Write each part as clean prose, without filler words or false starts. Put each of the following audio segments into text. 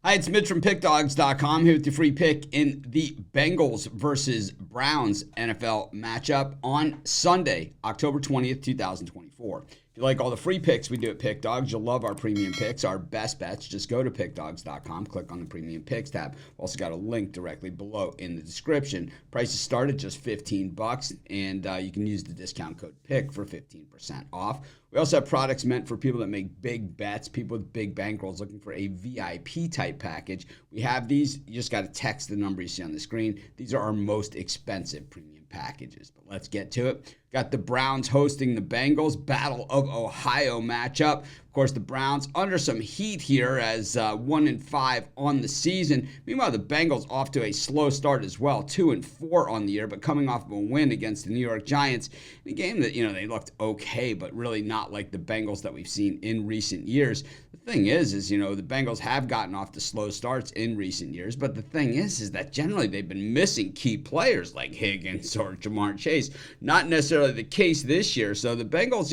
Hi, it's Mitch from Pickdawgz.com here with your free pick in the Bengals versus Browns NFL matchup on Sunday, October 20th, 2024. If you like all the free picks we do at Pickdawgz, you'll love our premium picks, our best bets. Just go to Pickdawgz.com, click on the premium picks tab. We've also got a link directly below in the description. Prices start at just $15, and you can use the discount code PICK for 15% off. We also have products meant for people that make big bets, people with big bankrolls looking for a VIP type package. We have these. You just got to text the number you see on the screen. These are our most expensive premium packages. But let's get to it. Got the Browns hosting the Bengals, Battle of Ohio matchup. Of course, the Browns under some heat here as 1-5 on the season. Meanwhile, the Bengals off to a slow start as well, 2-4 on the year, but coming off of a win against the New York Giants in a game that, they looked okay, but really not like the Bengals that we've seen in recent years. The thing is, the Bengals have gotten off to slow starts in recent years, but the thing is that generally they've been missing key players like Higgins or Jamar Chase. Not necessarily the case this year. So the Bengals,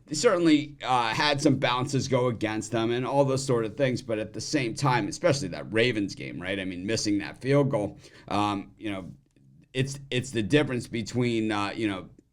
they certainly had some bounces go against them and all those sort of things. But at the same time, especially that Ravens game, right? I mean, missing that field goal, it's the difference between,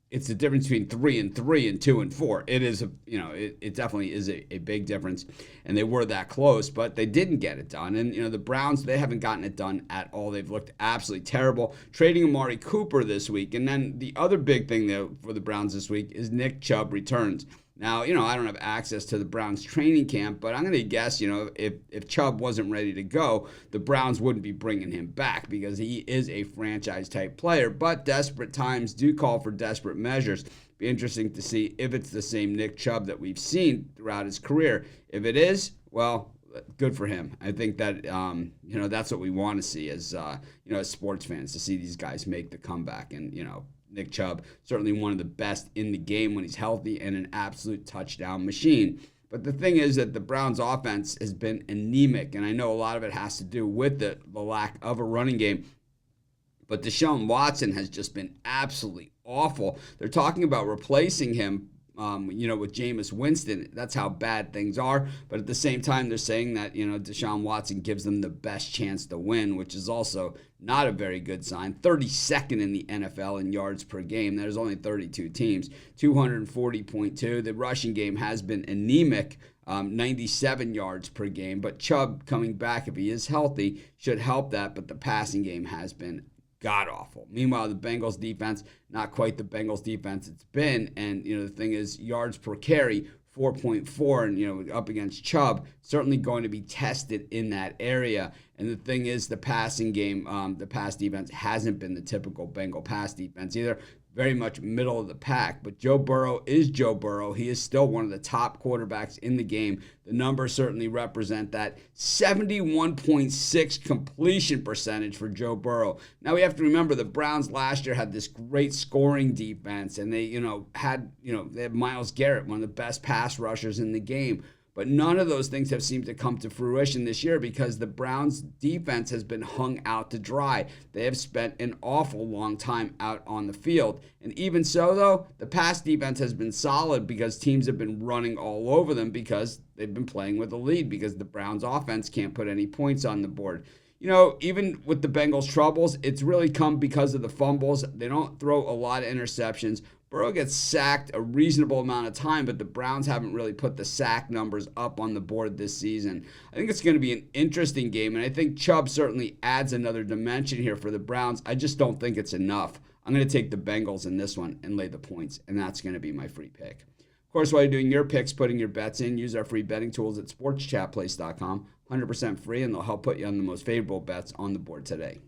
it's the difference between 3-3 and 2-4. It is it definitely is a big difference, and they were that close, but they didn't get it done. And the Browns, they haven't gotten it done at all. They've looked absolutely terrible. Trading Amari Cooper this week, and then the other big thing there for the Browns this week is Nick Chubb returns. Now, I don't have access to the Browns training camp, but I'm going to guess, if Chubb wasn't ready to go, the Browns wouldn't be bringing him back because he is a franchise-type player. But desperate times do call for desperate measures. Be interesting to see if it's the same Nick Chubb that we've seen throughout his career. If it is, well, good for him. I think that, that's what we want to see as sports fans, to see these guys make the comeback. And, Nick Chubb, certainly one of the best in the game when he's healthy and an absolute touchdown machine. But the thing is that the Browns' offense has been anemic, and I know a lot of it has to do with the lack of a running game. But Deshaun Watson has just been absolutely awful. They're talking about replacing him with Jameis Winston. That's how bad things are. But at the same time, they're saying that, Deshaun Watson gives them the best chance to win, which is also not a very good sign. 32nd in the NFL in yards per game. There's only 32 teams. 240.2. The rushing game has been anemic. 97 yards per game. But Chubb coming back, if he is healthy, should help that. But the passing game has been god-awful. Meanwhile, the Bengals defense, not quite the Bengals defense it's been. And, the thing is, yards per carry, 4.4, and, up against Chubb, certainly going to be tested in that area. And the thing is, the passing game, the pass defense hasn't been the typical Bengal pass defense either. Very much middle of the pack. But Joe Burrow is Joe Burrow. He is still one of the top quarterbacks in the game. The numbers certainly represent that. 71.6 completion percentage for Joe Burrow. Now we have to remember the Browns last year had this great scoring defense, and they, they had Myles Garrett, one of the best pass rushers in the game. But none of those things have seemed to come to fruition this year because the Browns' defense has been hung out to dry. They have spent an awful long time out on the field. And even so, though, the pass defense has been solid because teams have been running all over them because they've been playing with a lead because the Browns' offense can't put any points on the board. Even with the Bengals' troubles, it's really come because of the fumbles. They don't throw a lot of interceptions. Burrow gets sacked a reasonable amount of time, but the Browns haven't really put the sack numbers up on the board this season. I think it's going to be an interesting game, and I think Chubb certainly adds another dimension here for the Browns. I just don't think it's enough. I'm going to take the Bengals in this one and lay the points, and that's going to be my free pick. Of course, while you're doing your picks, putting your bets in, use our free betting tools at sportschatplace.com. 100% free, and they'll help put you on the most favorable bets on the board today.